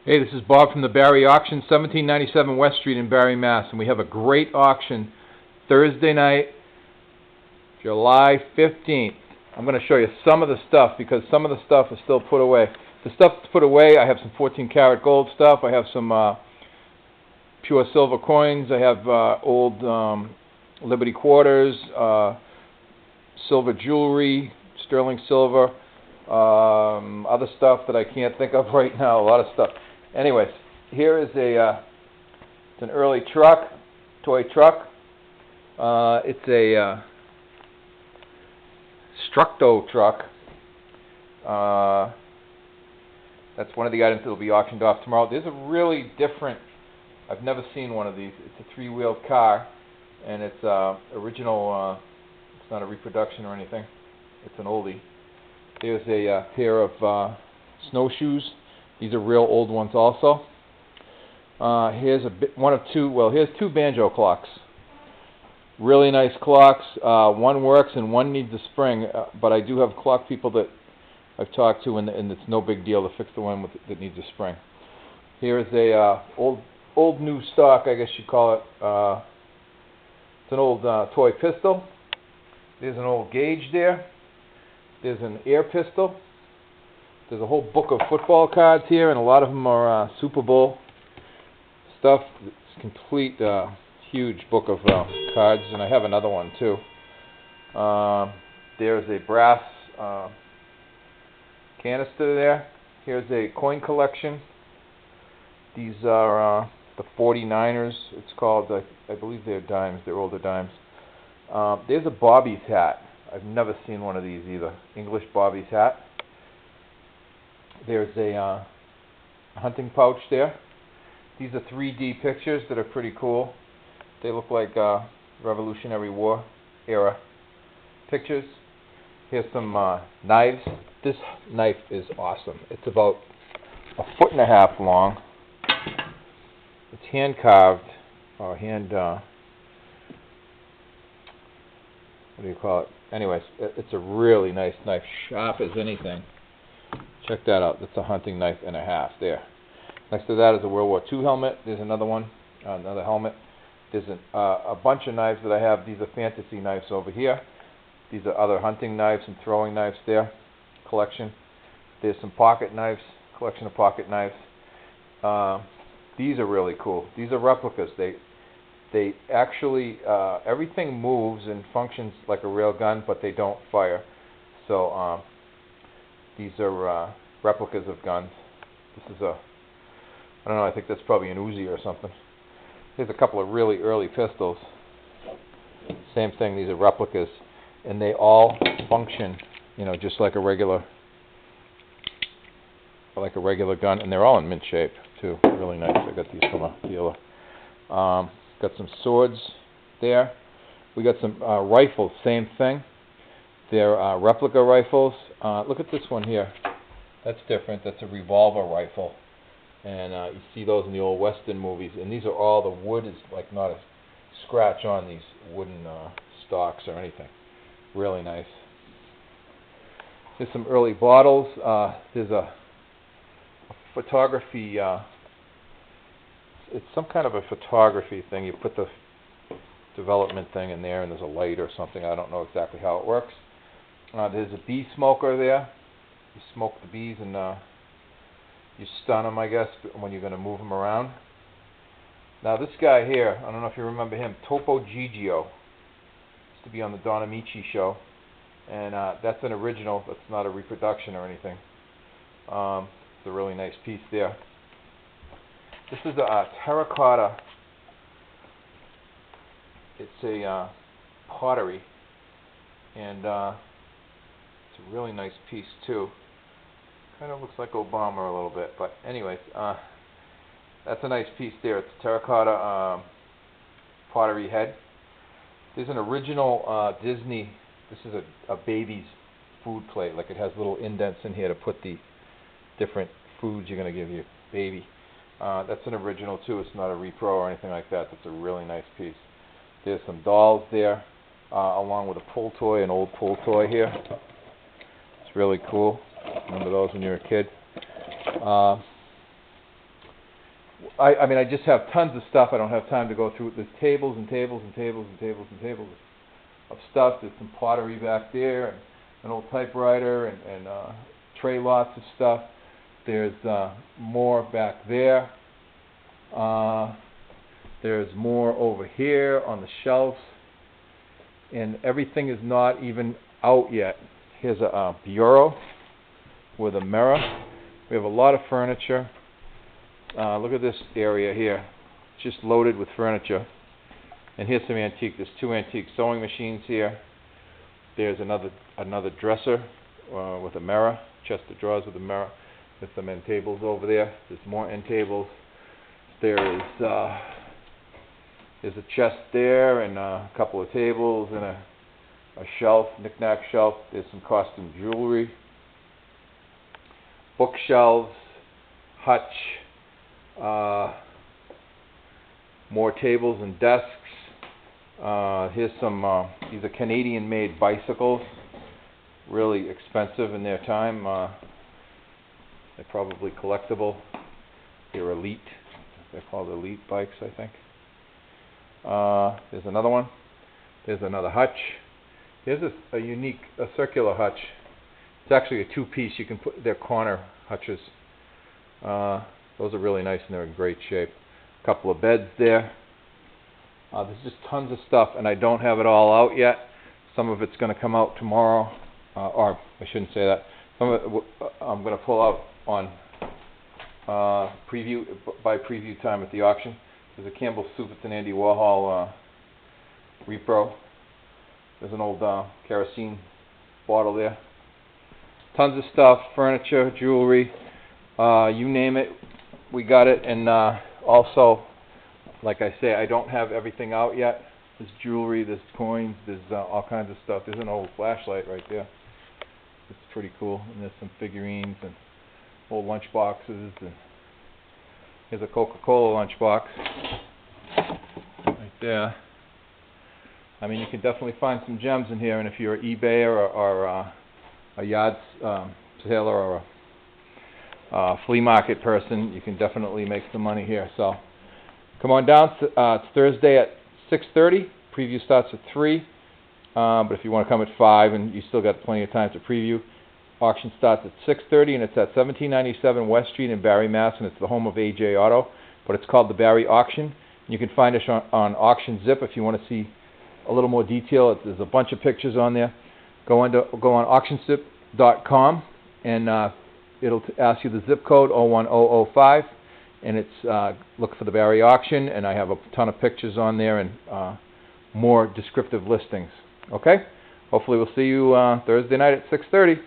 Hey, this is Bob from the Barre Auction, 1797 West Street in Barre, Mass. And we have a great auction Thursday night, July 15th. I'm going to show you some of the stuff because some of the stuff is still put away. The stuff that's put away, I have some 14 karat gold stuff. I have some pure silver coins. I have old Liberty quarters, silver jewelry, sterling silver, other stuff that I can't think of right now, a lot of stuff. Anyways, here is it's an early truck, toy truck. It's a Structo truck. That's one of the items that will be auctioned off tomorrow. There's a really different, I've never seen one of these. It's a 3-wheeled car, and it's original, it's not a reproduction or anything. It's an oldie. There's a pair of snowshoes. These are real old ones also. Here's here's two banjo clocks. Really nice clocks. One works and one needs a spring, but I do have clock people that I've talked to, and it's no big deal to fix the one that needs a spring. Here's a old new stock, I guess you'd call it. It's an old toy pistol. There's an old gauge there. There's an air pistol. There's a whole book of football cards here, and a lot of them are Super Bowl stuff. It's a complete, huge book of cards, and I have another one too. There's a brass canister there. Here's a coin collection. These are the 49ers. It's called, I believe they're dimes. They're older dimes. There's a Bobby's hat. I've never seen one of these either. English Bobby's hat. There's a hunting pouch there. These are 3D pictures that are pretty cool. They look like Revolutionary War era pictures. Here's some knives. This knife is awesome. It's about 1.5 feet long. It's hand carved, or hand, what do you call it? Anyways, it's a really nice knife, sharp as anything. Check that out. That's a hunting knife and a half there. Next to that is a World War II helmet. There's another one, another helmet. There's a bunch of knives that I have. These are fantasy knives over here. These are other hunting knives and throwing knives there. Collection. There's some pocket knives. Collection of pocket knives. These are really cool. These are replicas. They actually, everything moves and functions like a real gun, but they don't fire. So these are replicas of guns. This is I don't know, I think that's probably an Uzi or something. Here's a couple of really early pistols. Same thing, these are replicas. And they all function, just like a regular gun. And they're all in mint shape, too. Really nice. I got these from a dealer. Got some swords there. We got some rifles, same thing. They're replica rifles. Look at this one here. That's different. That's a revolver rifle. And you see those in the old Western movies. And these are all, the wood is like not a scratch on these wooden stocks or anything. Really nice. There's some early bottles. There's a photography, it's some kind of a photography thing. You put the development thing in there and there's a light or something. I don't know exactly how it works. There's a bee smoker there. You smoke the bees and you stun them, I guess, when you're going to move them around. Now this guy here, I don't know if you remember him, Topo Gigio. Used to be on the Don Amici show. And that's an original. That's not a reproduction or anything. It's a really nice piece there. This is a terracotta. It's a pottery. And it's a really nice piece too. Kind of looks like Obama a little bit, but anyways, that's a nice piece there. It's a terracotta pottery head. There's an original Disney. This is a baby's food plate. Like it has little indents in here to put the different foods you're going to give your baby. That's an original too. It's not a repro or anything like that. That's a really nice piece. There's some dolls there, along with a pull toy, an old pull toy here. It's really cool. Remember those when you were a kid. I mean, I just have tons of stuff. I don't have time to go through. There's tables and tables and tables and tables and tables of stuff. There's some pottery back there, and an old typewriter, and tray lots of stuff. There's more back there. There's more over here on the shelves, and everything is not even out yet. Here's a bureau with a mirror. We have a lot of furniture. Look at this area here, just loaded with furniture. And here's some antique. There's 2 antique sewing machines here. There's another dresser with a mirror, chest of drawers with a mirror. There's some end tables over there. There's more end tables. There's a chest there, and a couple of tables, and a shelf, knick-knack shelf. There's some costume jewelry, bookshelves, hutch, more tables and desks. Here's some, these are Canadian-made bicycles, really expensive in their time. They're probably collectible. They're elite. They're called elite bikes, I think. There's another one. There's another hutch. Here's a unique, circular hutch. It's actually a 2-piece. You can put their corner hutches. Those are really nice and they're in great shape. A couple of beds there. There's just tons of stuff, and I don't have it all out yet. Some of it's going to come out tomorrow, or I shouldn't say that. Some of it I'm going to pull out on preview time at the auction. There's a Campbell Soup. It's an Andy Warhol repro. There's an old kerosene bottle there. Tons of stuff, furniture, jewelry, you name it, we got it. And also, like I say, I don't have everything out yet. There's jewelry, there's coins, there's all kinds of stuff. There's an old flashlight right there. It's pretty cool. And there's some figurines and old lunch boxes. And here's a Coca-Cola lunchbox right there. I mean, you can definitely find some gems in here. And if you're an eBayer or a yard sailor or a flea market person, you can definitely make some money here. So come on down. It's Thursday at 6:30. Preview starts at 3. But if you want to come at 5 and you still got plenty of time to preview, auction starts at 6:30, and it's at 1797 West Street in Barre, Mass, and it's the home of AJ Auto. But it's called the Barre Auction. You can find us on Auction Zip if you want to see a little more detail. There's a bunch of pictures on there. Go on auctionzip.com, and it'll ask you the zip code 01005, and it's look for the Barre Auction, and I have a ton of pictures on there and more descriptive listings. Okay? Hopefully we'll see you Thursday night at 6:30.